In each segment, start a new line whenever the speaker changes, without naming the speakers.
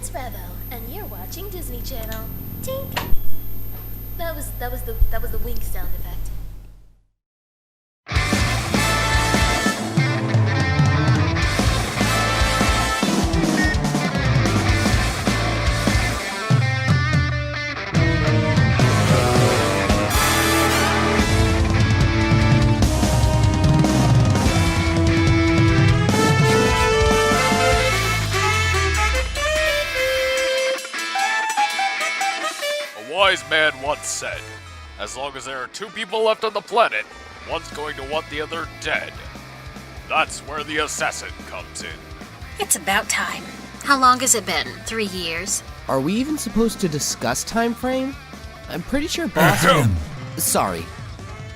it's Revo, and you're watching Disney Channel. Tink. That was the wink sound effect.
A wise man once said, as long as there are two people left on the planet, one's going to want the other dead. That's where the assassin comes in.
It's about time. How long has it been? 3 years?
Are we even supposed to discuss time frame? I'm pretty sure boss... Sorry.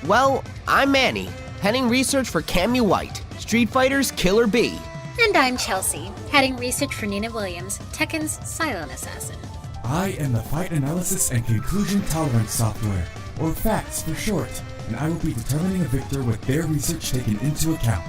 Well, I'm Manny, heading research for Cammy White, Street Fighter's Killer Bee.
And I'm Chelsea, heading research for Nina Williams, Tekken's silent assassin.
I am the Fight Analysis and Conclusion Tolerance Software, or FACTS for short, and I will be determining a victor with their research taken into account.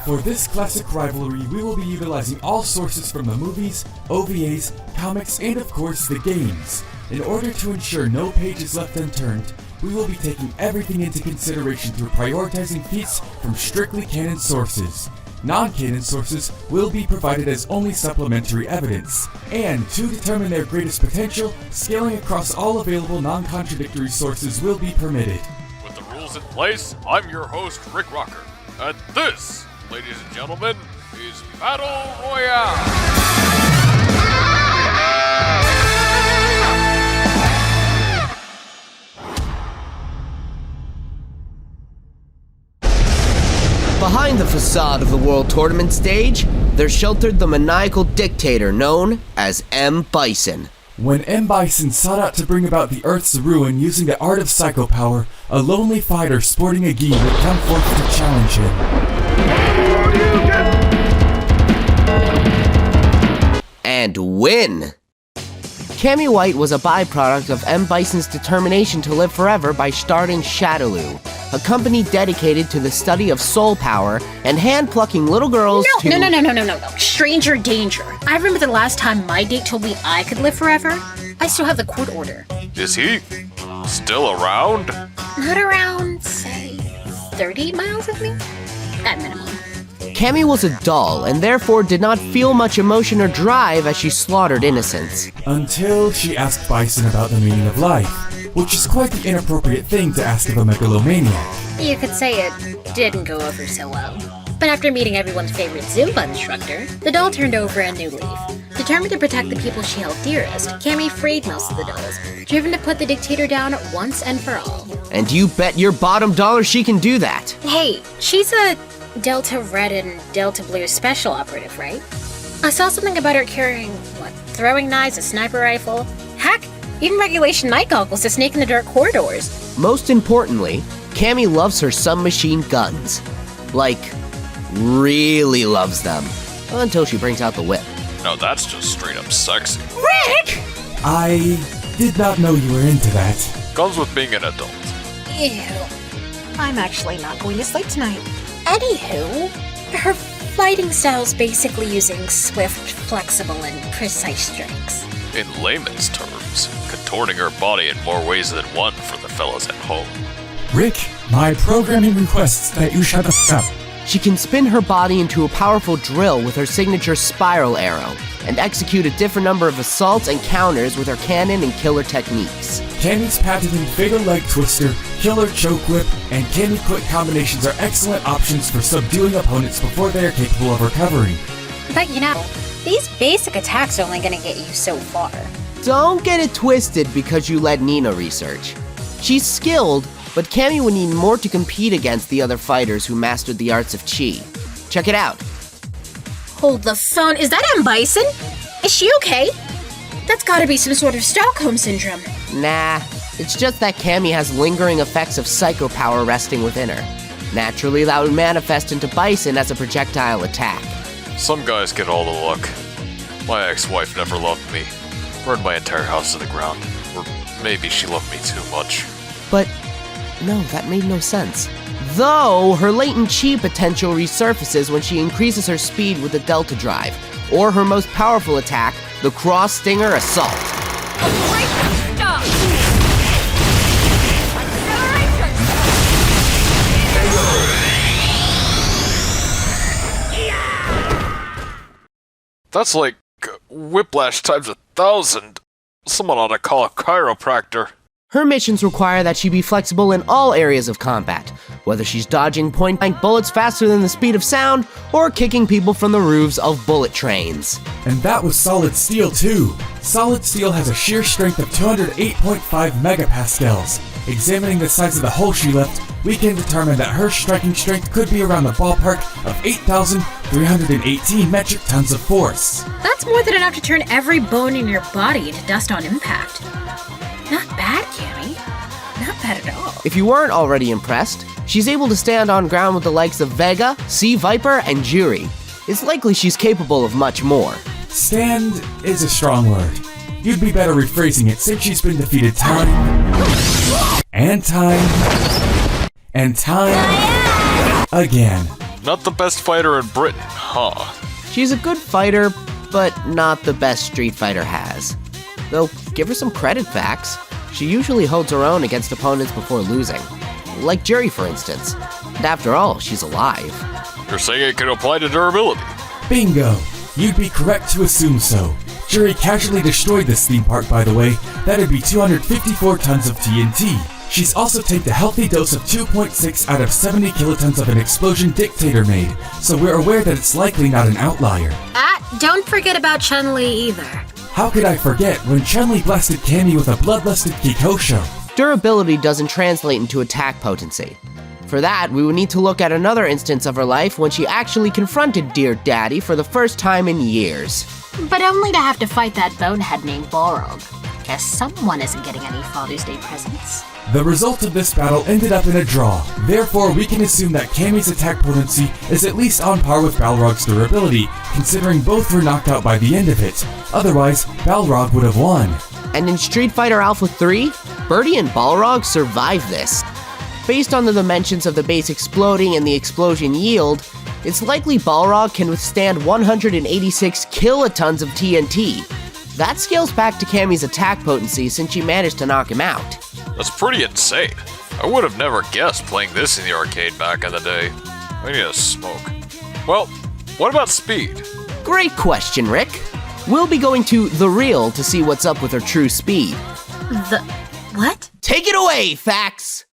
For this classic rivalry, we will be utilizing all sources from the movies, OVAs, comics, and of course the games. In order to ensure no page is left unturned, we will be taking everything into consideration through prioritizing feats from strictly canon sources. Non-canon sources will be provided as only supplementary evidence, and to determine their greatest potential, scaling across all available non-contradictory sources will be permitted.
With the rules in place, I'm your host, Rick Rocker, and this, ladies and gentlemen, is Battle Royale!
Behind the facade of the World Tournament stage, there sheltered the maniacal dictator known as M. Bison.
When M. Bison sought out to bring about the Earth's ruin using the art of psychopower, a lonely fighter sporting a gi would come forth to challenge him. And win! Cammy White was a byproduct of M. Bison's determination to live forever by starting Shadowloo, a company dedicated to the study of soul power and hand-plucking little girls to...
No. Stranger danger. I remember the last time my date told me I could live forever. I still have the court order.
Is he still around?
Not around, say, 30 miles of me? At minimum.
Cammy was a doll and therefore did not feel much emotion or drive as she slaughtered innocents.
Until she asked Bison about the meaning of life, which is quite the inappropriate thing to ask of a megalomaniac.
You could say it didn't go over so well. But after meeting everyone's favorite Zumba instructor, the doll turned over a new leaf. Determined to protect the people she held dearest, Cammy freed most of the dolls, driven to put the dictator down once and for all.
And you bet your bottom dollar she can do that.
Hey, she's a Delta Red and Delta Blue special operative, right? I saw something about her carrying, throwing knives, a sniper rifle. Heck, even regulation night goggles to snake in the dark corridors.
Most importantly, Cammy loves her submachine guns. Like, really loves them. Until she brings out the whip.
No, that's just straight up sexy.
Rick!
I did not know you were into that.
Comes with being an adult.
Ew. I'm actually not going to sleep tonight. Anywho, her fighting style's basically using swift, flexible, and precise strikes.
In layman's terms, contorting her body in more ways than one for the fellas at home.
Rick, my programming requests that you shut the f*** up.
She can spin her body into a powerful drill with her signature spiral arrow, and execute a different number of assaults and counters with her cannon and killer techniques.
Cammy's patented fatal leg twister, killer choke whip, and Cammy quick combinations are excellent options for subduing opponents before they are capable of recovering.
But you know, these basic attacks are only gonna get you so far.
Don't get it twisted because you let Nina research. She's skilled, but Cammy would need more to compete against the other fighters who mastered the arts of Chi. Check it out.
Hold the phone. Is that M. Bison? Is she okay? That's gotta be some sort of Stockholm Syndrome.
Nah, it's just that Cammy has lingering effects of psycho power resting within her. Naturally, that would manifest into Bison as a projectile attack.
Some guys get all the luck. My ex-wife never loved me. Burned my entire house to the ground. Or maybe she loved me too much.
But, no, that made no sense. Though, her latent chi potential resurfaces when she increases her speed with the Delta Drive, or her most powerful attack, the Cross Stinger Assault.
Stop!
That's like whiplash times 1,000. Someone ought to call a chiropractor.
Her missions require that she be flexible in all areas of combat, whether she's dodging point-blank bullets faster than the speed of sound, or kicking people from the roofs of bullet trains.
And that was Solid Steel too. Solid Steel has a sheer strength of 208.5 megapascals. Examining the size of the hole she left, we can determine that her striking strength could be around the ballpark of 8,318 metric tons of force.
That's more than enough to turn every bone in your body into dust on impact. Not bad, Cammy. Not bad at all.
If you weren't already impressed, she's able to stand on ground with the likes of Vega, Sea Viper, and Jury. It's likely she's capable of much more.
Stand is a strong word. You'd be better rephrasing it since she's been defeated time, and time, and time again.
Not the best fighter in Britain, huh?
She's a good fighter, but not the best Street Fighter has. Though, give her some credit, Fax. She usually holds her own against opponents before losing. Like Jury, for instance. And after all, she's alive.
You're saying it can apply to durability?
Bingo! You'd be correct to assume so. Jury casually destroyed this theme park, by the way. That'd be 254 tons of TNT. She's also taken a healthy dose of 2.6 out of 70 kilotons of an explosion Dictator made, so we're aware that it's likely not an outlier.
Don't forget about Chun-Li either.
How could I forget when Chun-Li blasted Cammy with a bloodlusted Kikosho?
Durability doesn't translate into attack potency. For that, we would need to look at another instance of her life when she actually confronted Dear Daddy for the first time in years.
But only to have to fight that bonehead named Borog. Guess someone isn't getting any Father's Day presents.
The result of this battle ended up in a draw. Therefore, we can assume that Cammy's attack potency is at least on par with Balrog's durability, considering both were knocked out by the end of it. Otherwise, Balrog would have won.
And in Street Fighter Alpha 3, Birdie and Balrog survived this. Based on the dimensions of the base exploding and the explosion yield, it's likely Balrog can withstand 186 kilotons of TNT. That scales back to Cammy's attack potency since she managed to knock him out.
That's pretty insane. I would have never guessed playing this in the arcade back in the day. I need a smoke. Well, what about speed?
Great question, Rick. We'll be going to The Real to see what's up with her true speed.
The... what?
Take it away, Fax!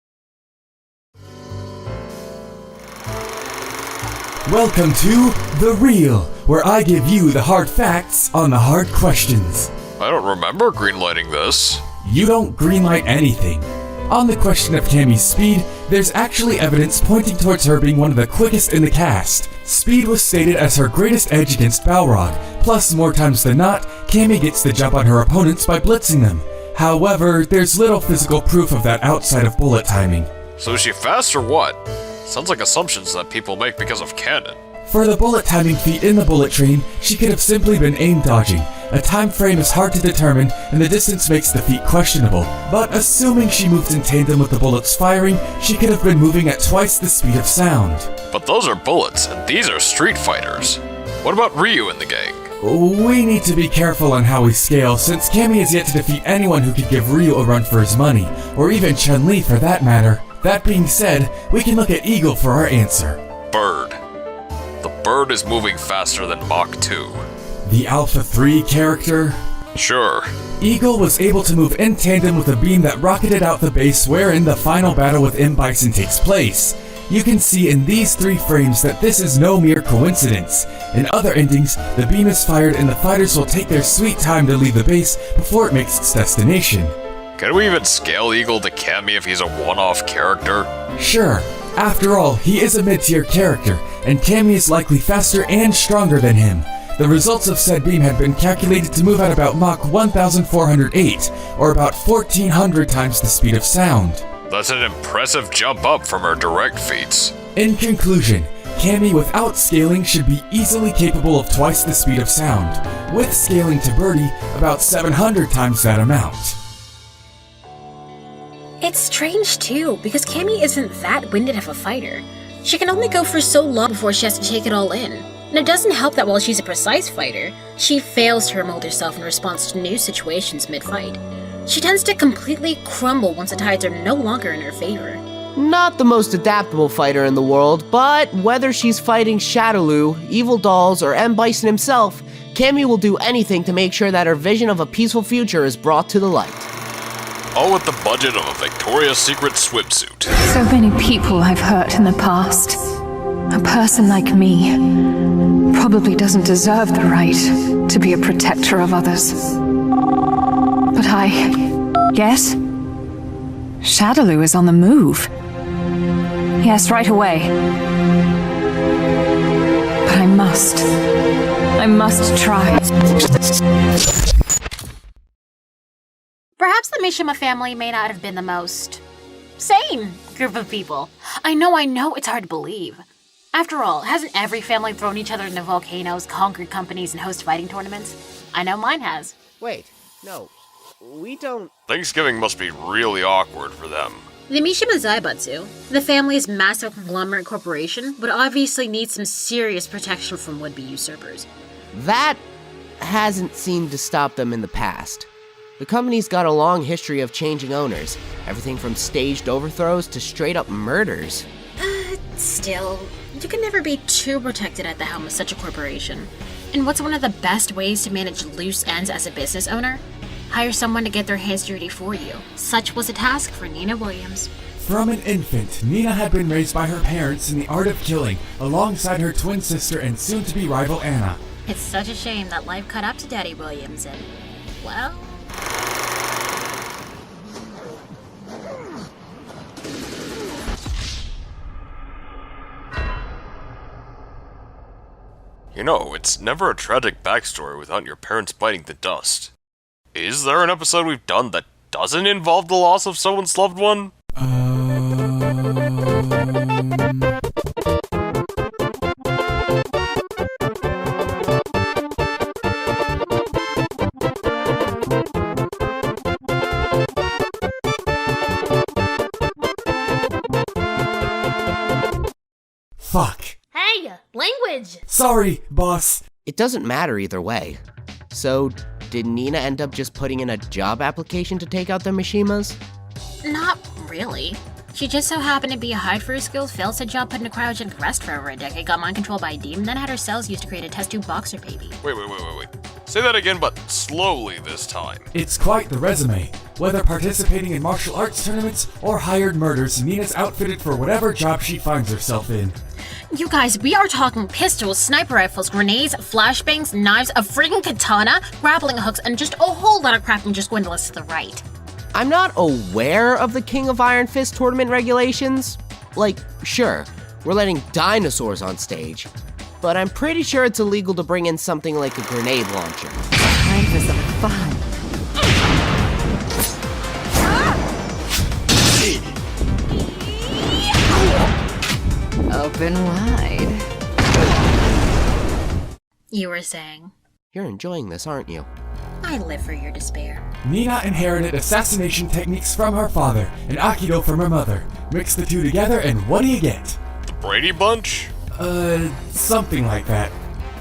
Welcome to The Real, where I give you the hard facts on the hard questions.
I don't remember greenlighting this.
You don't greenlight anything. On the question of Cammy's speed, there's actually evidence pointing towards her being one of the quickest in the cast. Speed was stated as her greatest edge against Balrog, plus more times than not, Cammy gets the jump on her opponents by blitzing them. However, there's little physical proof of that outside of bullet timing.
So is she fast or what? Sounds like assumptions that people make because of canon.
For the bullet timing feat in the bullet train, she could have simply been aim dodging. A time frame is hard to determine, and the distance makes the feat questionable. But assuming she moved in tandem with the bullets firing, she could have been moving at twice the speed of sound.
But those are bullets, and these are Street Fighters. What about Ryu in the gang?
We need to be careful on how we scale, since Cammy has yet to defeat anyone who could give Ryu a run for his money, or even Chun-Li for that matter. That being said, we can look at Eagle for our answer.
Bird. The bird is moving faster than Mach 2.
The Alpha 3 character?
Sure.
Eagle was able to move in tandem with a beam that rocketed out the base wherein the final battle with M. Bison takes place. You can see in these 3 frames that this is no mere coincidence. In other endings, the beam is fired and the fighters will take their sweet time to leave the base before it makes its destination.
Can we even scale Eagle to Cammy if he's a one-off character?
Sure. After all, he is a mid-tier character, and Cammy is likely faster and stronger than him. The results of said beam had been calculated to move at about Mach 1408, or about 1400 times the speed of sound.
That's an impressive jump up from her direct feats.
In conclusion, Cammy without scaling should be easily capable of twice the speed of sound, with scaling to Birdie about 700 times that amount.
It's strange too, because Cammy isn't that winded of a fighter. She can only go for so long before she has to take it all in. And it doesn't help that while she's a precise fighter, she fails to remold herself in response to new situations mid-fight. She tends to completely crumble once the tides are no longer in her favor.
Not the most adaptable fighter in the world, but whether she's fighting Shadowloo, Evil Dolls, or M. Bison himself, Cammy will do anything to make sure that her vision of a peaceful future is brought to the light.
All with the budget of a Victoria's Secret swimsuit.
So many people I've hurt in the past. A person like me probably doesn't deserve the right to be a protector of others. But I guess Shadowloo is on the move. Yes, right away. But I must try.
Perhaps the Mishima family may not have been the most sane group of people. I know, it's hard to believe. After all, hasn't every family thrown each other into volcanoes, conquered companies, and hosted fighting tournaments? I know mine has.
Wait, no, we don't...
Thanksgiving must be really awkward for them.
The Mishima Zaibatsu, the family's massive conglomerate corporation, would obviously need some serious protection from would-be usurpers.
That hasn't seemed to stop them in the past. The company's got a long history of changing owners, everything from staged overthrows to straight-up murders.
Still, you can never be too protected at the helm of such a corporation. And what's one of the best ways to manage loose ends as a business owner? Hire someone to get their hands dirty for you. Such was a task for Nina Williams.
From an infant, Nina had been raised by her parents in the art of killing, alongside her twin sister and soon-to-be rival Anna.
It's such a shame that life caught up to Daddy Williams and, well...
You know, it's never a tragic backstory without your parents biting the dust. Is there an episode we've done that doesn't involve the loss of someone's loved one?
Fuck.
Hey, language!
Sorry, boss.
It doesn't matter either way. So, did Nina end up just putting in a job application to take out the Mishimas?
Not really. She just so happened to be a hide for her skills, failed said job put into cryogenic rest for over a decade, got mind controlled by a demon, then had her cells used to create a test tube boxer baby.
Wait. Say that again, but slowly this time.
It's quite the resume. Whether participating in martial arts tournaments or hired murders, Nina's outfitted for whatever job she finds herself in.
You guys, we are talking pistols, sniper rifles, grenades, flashbangs, knives, a friggin' katana, grappling hooks, and just a whole lot of crap and just going to list to the right.
I'm not aware of the King of Iron Fist tournament regulations. Like, sure, we're letting dinosaurs on stage, but I'm pretty sure it's illegal to bring in something like a grenade launcher.
Time for some fun. Open wide.
You were saying?
You're enjoying this, aren't you?
I live for your despair.
Nina inherited assassination techniques from her father and Aikido from her mother. Mix the two together and what do you get?
The Brady Bunch?
Something like that.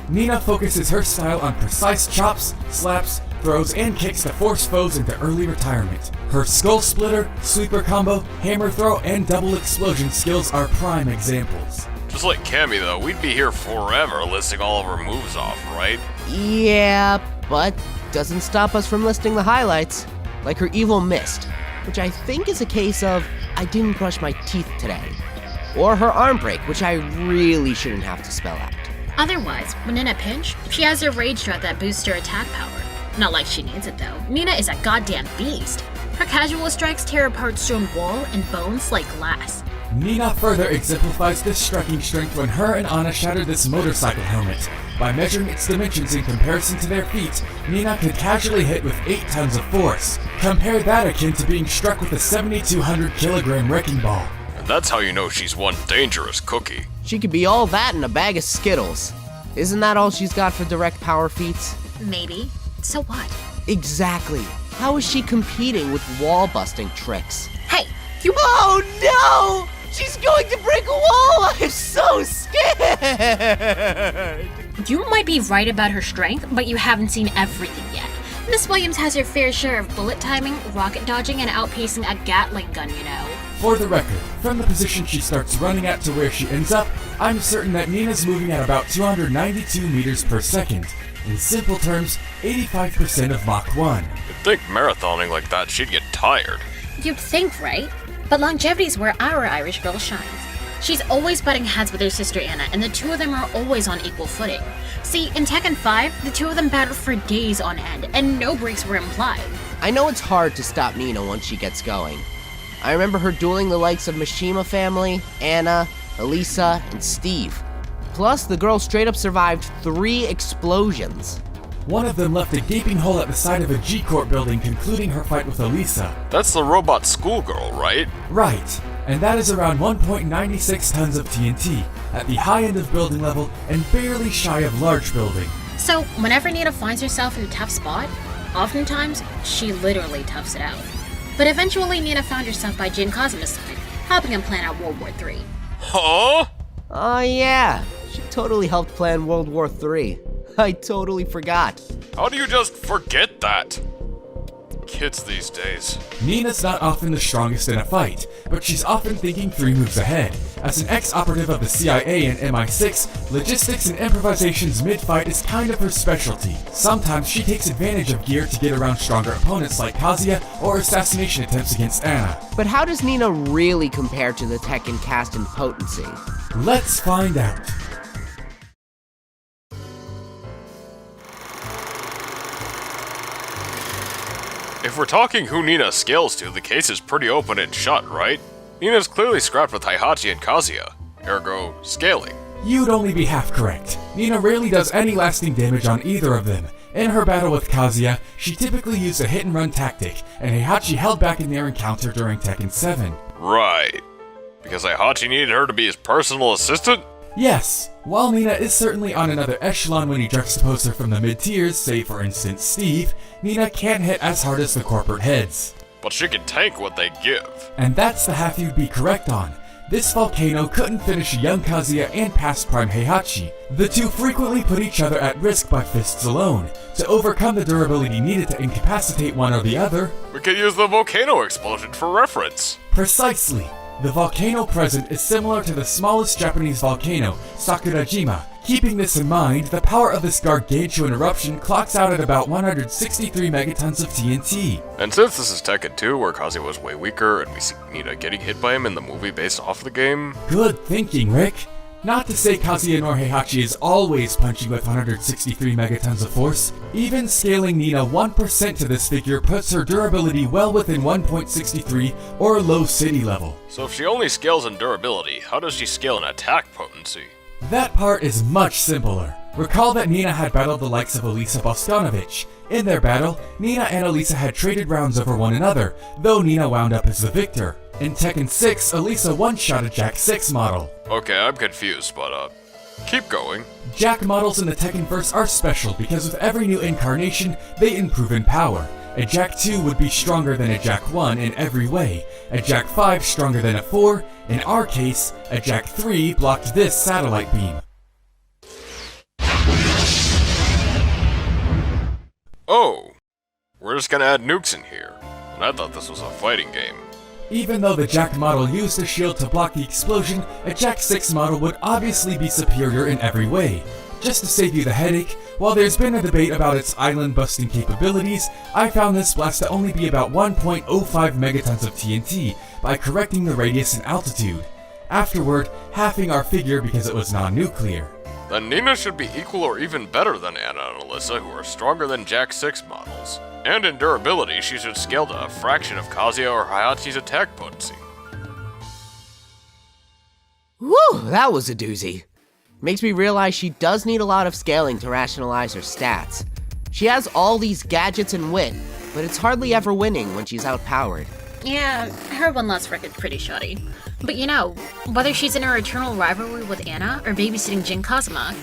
Nina focuses her style on precise chops, slaps, throws, and kicks to force foes into early retirement. Her skull splitter, sweeper combo, hammer throw, and double explosion skills are prime examples.
Just like Cammy though, we'd be here forever listing all of her moves off, right?
Yeah, but doesn't stop us from listing the highlights, like her evil mist, which I think is a case of I didn't brush my teeth today, or her arm break, which I really shouldn't have to spell out.
Otherwise, when in a pinch, she has her rage drought that boosts her attack power. Not like she needs it though. Nina is a goddamn beast. Her casual strikes tear apart stone wall and bones like glass.
Nina further exemplifies this striking strength when her and Anna shattered this motorcycle helmet. By measuring its dimensions in comparison to their feet, Nina could casually hit with 8 tons of force. Compare that akin to being struck with a 7,200 kilogram wrecking ball.
And that's how you know she's one dangerous cookie.
She could be all that in a bag of Skittles. Isn't that all she's got for direct power feats?
Maybe. So what?
Exactly. How is she competing with wall-busting tricks?
Hey, you—
Oh no! She's going to break a wall! I'm so scared!
You might be right about her strength, but you haven't seen everything yet. Miss Williams has her fair share of bullet timing, rocket dodging, and outpacing a Gatling gun, you know.
For the record, from the position she starts running at to where she ends up, I'm certain that Nina's moving at about 292 meters per second. In simple terms, 85% of Mach 1.
You'd think marathoning like that, she'd get tired.
You'd think, right? But longevity's where our Irish girl shines. She's always butting heads with her sister Anna, and the two of them are always on equal footing. See, in Tekken 5, the two of them battled for days on end, and no breaks were implied.
I know it's hard to stop Nina once she gets going. I remember her dueling the likes of Mishima family, Anna, Elisa, and Steve. Plus, the girl straight up survived 3 explosions.
One of them left a gaping hole at the side of a G-Corp building, concluding her fight with Elisa.
That's the robot schoolgirl, right?
Right, and that is around 1.96 tons of TNT, at the high end of building level and barely shy of large building.
So, whenever Nina finds herself in a tough spot, oftentimes, she literally toughs it out. But eventually, Nina found herself by Jin Kazuma's side, helping him plan out World War III.
Huh?
Oh yeah, she totally helped plan World War III. I totally forgot.
How do you just forget that? Kids these days.
Nina's not often the strongest in a fight, but she's often thinking 3 moves ahead. As an ex-operative of the CIA and MI6, logistics and improvisations mid-fight is kind of her specialty. Sometimes she takes advantage of gear to get around stronger opponents like Kazuya or assassination attempts against Anna.
But how does Nina really compare to the Tekken cast in potency?
Let's find out.
If we're talking who Nina scales to, the case is pretty open and shut, right? Nina's clearly scrapped with Heihachi and Kazuya, ergo, scaling.
You'd only be half correct. Nina rarely does any lasting damage on either of them. In her battle with Kazuya, she typically used a hit-and-run tactic, and Heihachi held back in their encounter during Tekken 7.
Right. Because Heihachi needed her to be his personal assistant?
Yes, while Nina is certainly on another echelon when you juxtapose her from the mid-tiers, say for instance Steve, Nina can't hit as hard as the corporate heads.
But she can tank what they give.
And that's the half you'd be correct on. This volcano couldn't finish young Kazuya and past prime Heihachi. The two frequently put each other at risk by fists alone. To overcome the durability needed to incapacitate one or the other,
We could use the volcano explosion for reference.
precisely. The volcano present is similar to the smallest Japanese volcano, Sakurajima. Keeping this in mind, the power of this gargantuan eruption clocks out at about 163 megatons of TNT.
And since this is Tekken 2, where Kazuya was way weaker, and we see Nina getting hit by him in the movie based off the game...
Good thinking, Rick. Not to say Kazuya nor Heihachi is always punching with 163 megatons of force. Even scaling Nina 1% to this figure puts her durability well within 1.63 or low city level.
So if she only scales in durability, how does she scale in attack potency?
That part is much simpler. Recall that Nina had battled the likes of Elisa Bogdanovic. In their battle, Nina and Elisa had traded rounds over one another, though Nina wound up as the victor. In Tekken 6, Elisa one-shot a Jack 6 model.
Okay, I'm confused, but keep going.
Jack models in the Tekkenverse are special because with every new incarnation, they improve in power. A Jack 2 would be stronger than a Jack 1 in every way, a Jack 5 stronger than a 4, in our case, a Jack 3 blocked this satellite beam.
Oh, we're just gonna add nukes in here, and I thought this was a fighting game.
Even though the Jack model used a shield to block the explosion, a Jack 6 model would obviously be superior in every way. Just to save you the headache, while there's been a debate about its island-busting capabilities, I found this blast to only be about 1.05 megatons of TNT by correcting the radius and altitude. Afterward, halving our figure because it was non-nuclear.
Then Nina should be equal or even better than Anna and Alyssa, who are stronger than Jack 6 models. And in durability, she should scale to a fraction of Kazuya or Heihachi's attack potency.
Whew, that was a doozy. Makes me realize she does need a lot of scaling to rationalize her stats. She has all these gadgets and wit, but it's hardly ever winning when she's outpowered.
Yeah, her one-loss record's pretty shoddy. But you know, whether she's in her eternal rivalry with Anna or babysitting Jin Kazuma,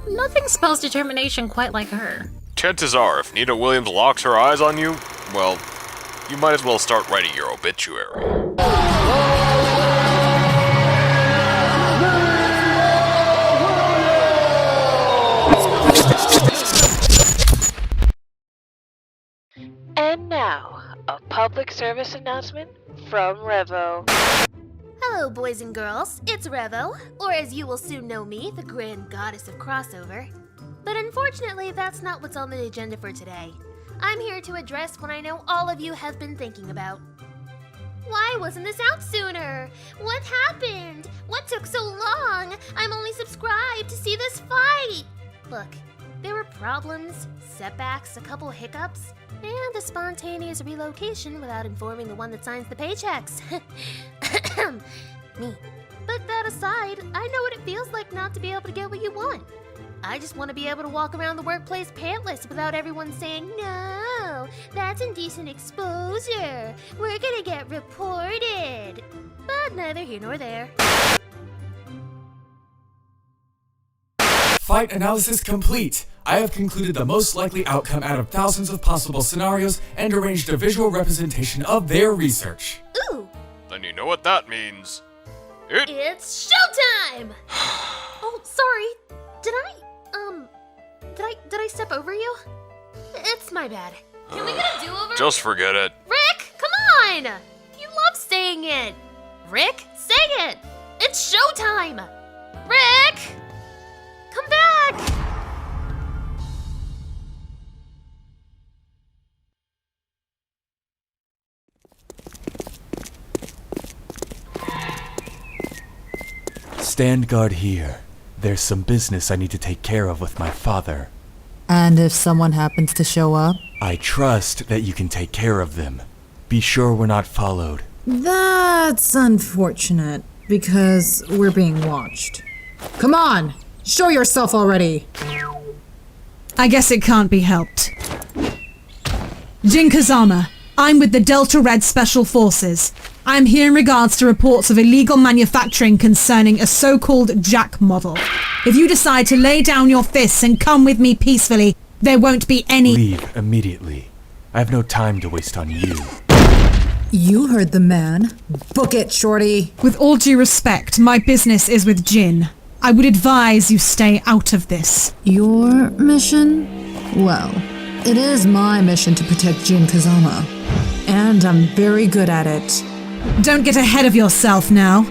nothing spells determination quite like her.
Chances are, if Nina Williams locks her eyes on you, well, you might as well start writing your obituary.
And now, a public service announcement from Revo.
Hello, boys and girls. It's Revo, or as you will soon know me, the Grand Goddess of Crossover. But unfortunately, that's not what's on the agenda for today. I'm here to address what I know all of you have been thinking about. Why wasn't this out sooner? What happened? What took so long? I'm only subscribed to see this fight! Look, there were problems, setbacks, a couple hiccups, and a spontaneous relocation without informing the one that signs the paychecks. Me. But that aside, I know what it feels like not to be able to get what you want. I just want to be able to walk around the workplace pantless without everyone saying, "No, that's indecent exposure. We're gonna get reported." But neither here nor there.
Fight analysis complete. I have concluded the most likely outcome out of thousands of possible scenarios and arranged a visual representation of their research.
Ooh,
Then you know what that means.
it's showtime! Oh, sorry. Did I step over you? It's my bad. Can we get a do-over?
Just forget it.
Rick, come on! You love saying it. Rick, say it! It's showtime! Rick! Come back!
Stand guard here. There's some business I need to take care of with my father.
And if someone happens to show up?
I trust that you can take care of them. Be sure we're not followed.
That's unfortunate, because we're being watched. Come on! Show yourself already!
I guess it can't be helped. Jin Kazama, I'm with the Delta Red Special Forces. I'm here in regards to reports of illegal manufacturing concerning a so-called Jack model. If you decide to lay down your fists and come with me peacefully, there won't be any—
Leave immediately. I have no time to waste on you.
You heard the man. Book it, shorty.
With all due respect, my business is with Jin. I would advise you stay out of this.
Your mission? Well, it is my mission to protect Jin Kazama. And I'm very good at it.
Don't get ahead of yourself now.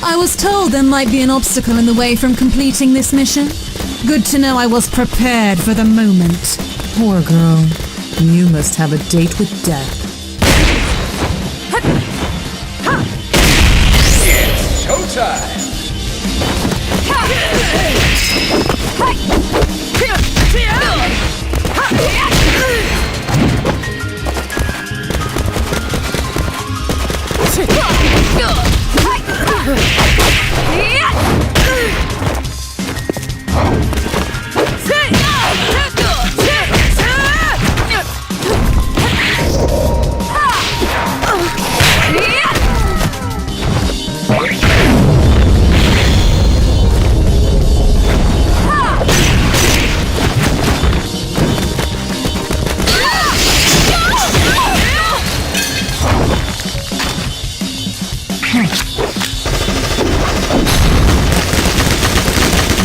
I was told there might be an obstacle in the way from completing this mission. Good to know I was prepared for the moment.
Poor girl. You must have a date with death.
It's showtime!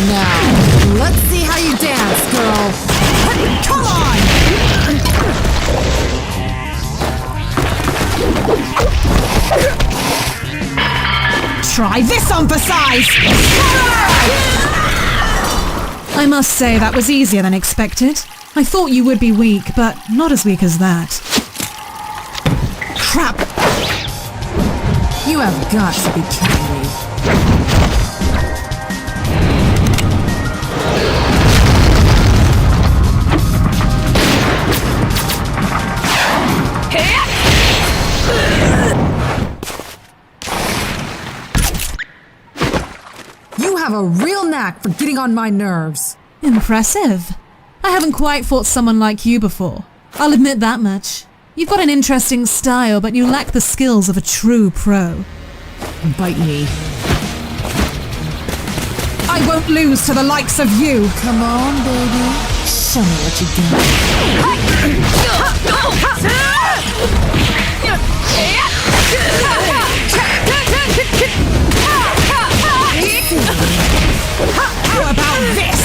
Now, let's see how you dance, girl. Come on!
Try this on for size! I must say that was easier than expected. I thought you would be weak, but not as weak as that. Crap!
You have got to be kidding me. You have a real knack for getting on my nerves.
Impressive. I haven't quite fought someone like you before. I'll admit that much. You've got an interesting style, but you lack the skills of a true pro.
Bite me.
I won't lose to the likes of you.
Come on, baby. Show me what you got.
How about this?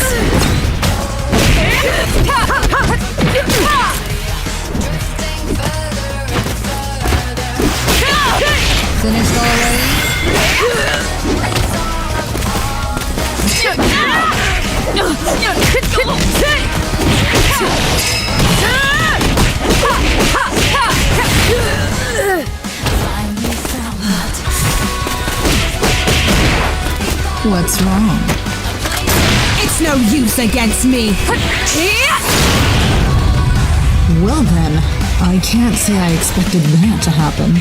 What's wrong?
It's no use against me.
Well then, I can't say I expected that to happen.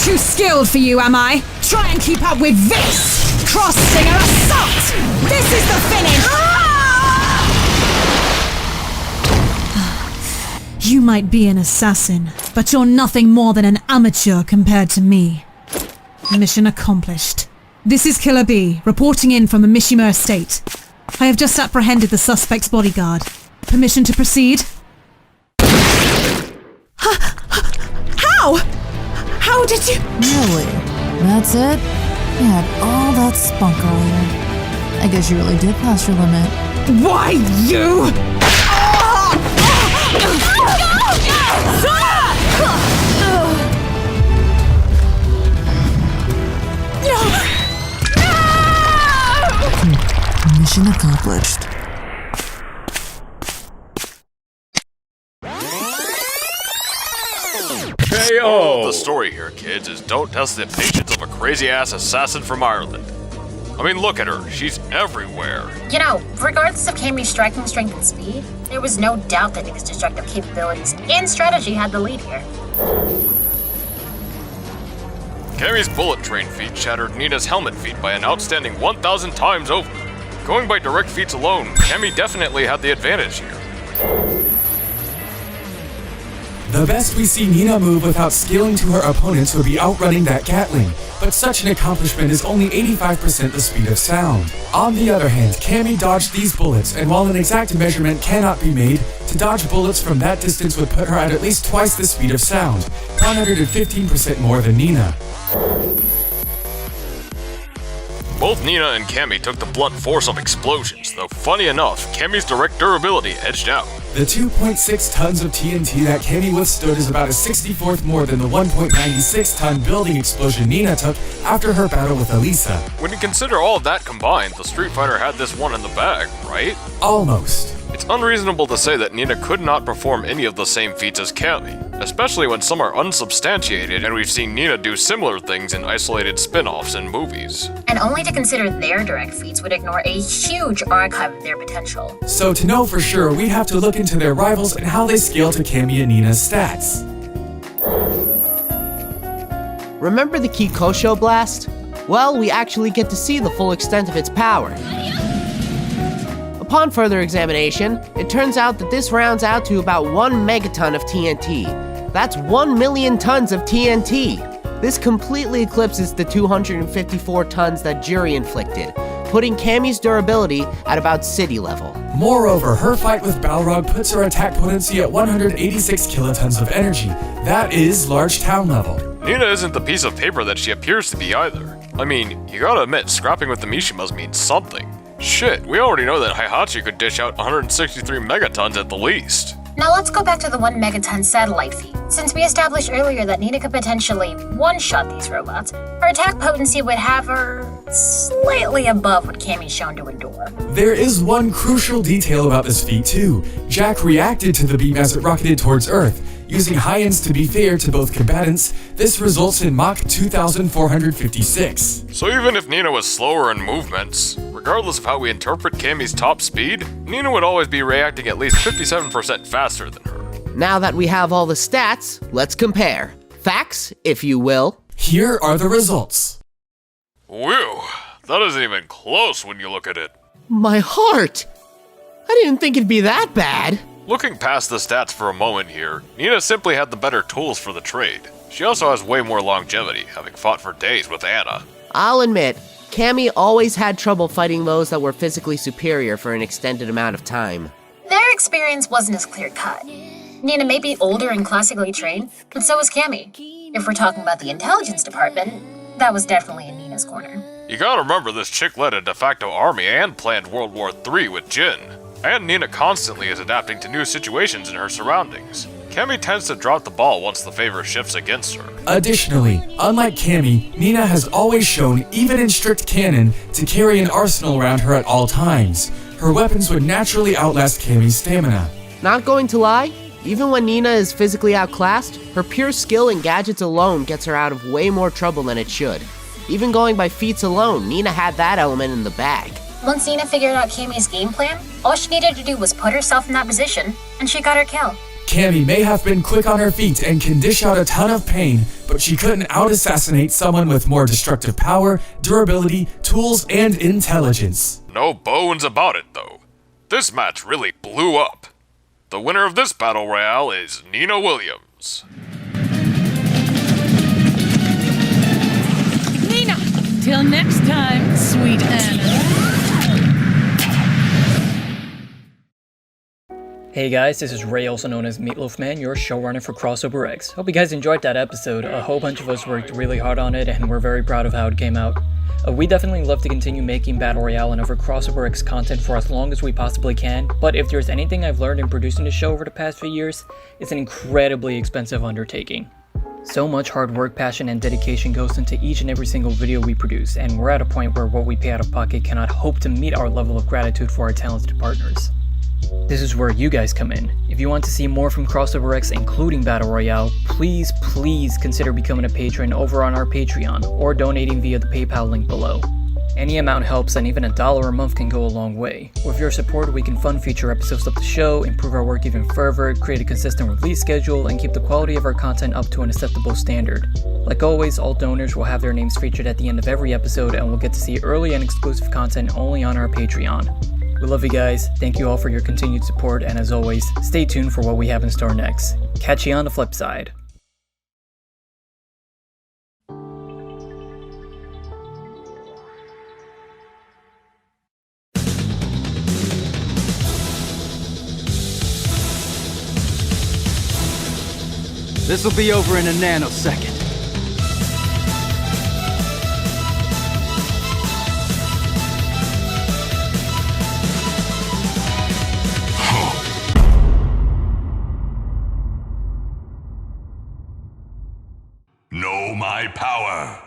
Too skilled for you, am I? Try and keep up with this! Cross-stinger assault! This is the finish! You might be an assassin, but you're nothing more than an amateur compared to me. Mission accomplished. This is Killer B, reporting in from the Mishima estate. I have just apprehended the suspect's bodyguard. Permission to proceed? How? How did you...
Really? That's it? You had all that spunk earlier. I guess you really did pass your limit.
Why you?
Mission accomplished.
KO! The story here, kids, is don't test the patience of a crazy-ass assassin from Ireland. I mean, look at her. She's everywhere.
You know, regardless of Cammy's striking strength and speed, there was no doubt that Nick's destructive capabilities and strategy had the lead here.
Cammy's bullet train feat shattered Nina's helmet feat by an outstanding 1,000 times over. Going by direct feats alone, Cammy definitely had the advantage here.
The best we see Nina move without scaling to her opponents would be outrunning that Gatling, but such an accomplishment is only 85% the speed of sound. On the other hand, Cammy dodged these bullets, and while an exact measurement cannot be made, to dodge bullets from that distance would put her at least twice the speed of sound, 115% more than Nina.
Both Nina and Cammy took the blunt force of explosions, though funny enough, Cammy's direct durability edged out.
The 2.6 tons of TNT that Cammy withstood is about a 64th more than the 1.96 ton building explosion Nina took after her battle with Elisa.
When you consider all of that combined, the Street Fighter had this one in the bag, right?
Almost.
It's unreasonable to say that Nina could not perform any of the same feats as Cammy, especially when some are unsubstantiated and we've seen Nina do similar things in isolated spin-offs and movies.
And only to consider their direct feats would ignore a huge archive of their potential.
So to know for sure, we'd have to look into their rivals and how they scale to Cammy and Nina's stats.
Remember the Kikosho Blast? Well, we actually get to see the full extent of its power. Upon further examination, it turns out that this rounds out to about 1 megaton of TNT. That's 1 million tons of TNT! This completely eclipses the 254 tons that Jury inflicted, putting Cammy's durability at about city level.
Moreover, her fight with Balrog puts her attack potency at 186 kilotons of energy. That is large town level.
Nina isn't the piece of paper that she appears to be either. I mean, you gotta admit, scrapping with the Mishimas means something. Shit, we already know that Heihachi could dish out 163 megatons at the least.
Now let's go back to the 1 megaton satellite feat. Since we established earlier that Nina could potentially one-shot these robots, her attack potency would have her slightly above what Cammy's shown to endure.
There is one crucial detail about this feat too. Jack reacted to the beam as it rocketed towards Earth. Using high-ends to be fair to both combatants, this results in Mach 2456.
So even if Nina was slower in movements, regardless of how we interpret Cammy's top speed, Nina would always be reacting at least 57% faster than her.
Now that we have all the stats, let's compare. Facts, if you will.
Here are the results.
Whew, that isn't even close when you look at it.
My heart! I didn't think it'd be that bad.
Looking past the stats for a moment here, Nina simply had the better tools for the trade. She also has way more longevity, having fought for days with Anna.
I'll admit, Cammy always had trouble fighting those that were physically superior for an extended amount of time.
Their experience wasn't as clear-cut. Nina may be older and classically trained, but so is Cammy. If we're talking about the intelligence department, that was definitely in Nina's corner.
You gotta remember this chick led a de facto army and planned World War III with Jin. And Nina constantly is adapting to new situations in her surroundings. Cammy tends to drop the ball once the favor shifts against her.
Additionally, unlike Cammy, Nina has always shown, even in strict canon, to carry an arsenal around her at all times. Her weapons would naturally outlast Cammy's stamina.
Not going to lie, even when Nina is physically outclassed, her pure skill and gadgets alone gets her out of way more trouble than it should. Even going by feats alone, Nina had that element in the bag.
Once Nina figured out Cammy's game plan, all she needed to do was put herself in that position, and she got her kill.
Cammy may have been quick on her feet and can dish out a ton of pain, but she couldn't out-assassinate someone with more destructive power, durability, tools, and intelligence.
No bones about it, though. This match really blew up. The winner of this Battle Royale is Nina Williams.
Nina! Till next time, sweet Anna.
Hey guys, this is Ray, also known as Meatloaf Man, your showrunner for Crossover X. Hope you guys enjoyed that episode. A whole bunch of us worked really hard on it, and we're very proud of how it came out. We definitely love to continue making Battle Royale and other Crossover X content for as long as we possibly can, but if there's anything I've learned in producing the show over the past few years, it's an incredibly expensive undertaking. So much hard work, passion, and dedication goes into each and every single video we produce, and we're at a point where what we pay out of pocket cannot hope to meet our level of gratitude for our talented partners. This is where you guys come in. If you want to see more from Crossover X, including Battle Royale, please consider becoming a patron over on our Patreon, or donating via the PayPal link below. Any amount helps, and even $1 a month can go a long way. With your support, we can fund future episodes of the show, improve our work even further, create a consistent release schedule, and keep the quality of our content up to an acceptable standard. Like always, all donors will have their names featured at the end of every episode, and will get to see early and exclusive content only on our Patreon. We love you guys, thank you all for your continued support, and as always, stay tuned for what we have in store next. Catch you on the flip side.
This'll be over in a nanosecond.
Know my power.